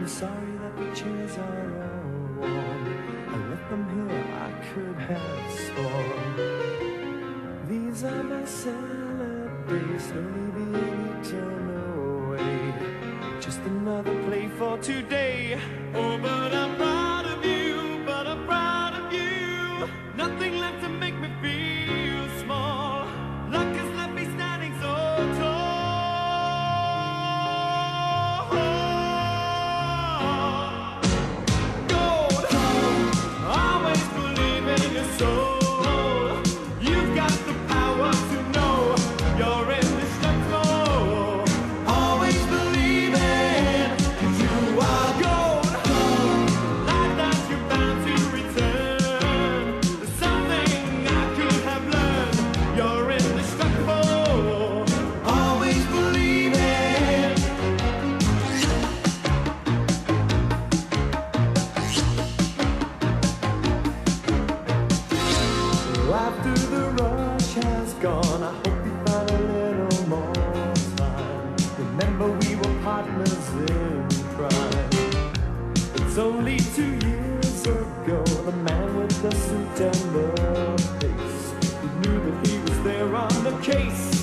sorry that the chairs are all worn. I left them here, I could have sworn. These are my salad days, slowly being eaten away. Just another play for today. Oh, but I'm proud of you, but I'm proud of you. Nothing left to make me feel small. Luck has left me standing so tall. Gold, always believe in your soul. You've got the power to know you're indestructible. Always believe it, 'cause you are gold. Life that you're bound to return. There's something I could have learned. You're indestructible. Always believe it. So after the rush has gone, I hope you find a little more time. Remember we were partners in crime. It's only 2 years ago, the man with the suit and the face, he knew that he was there on the case.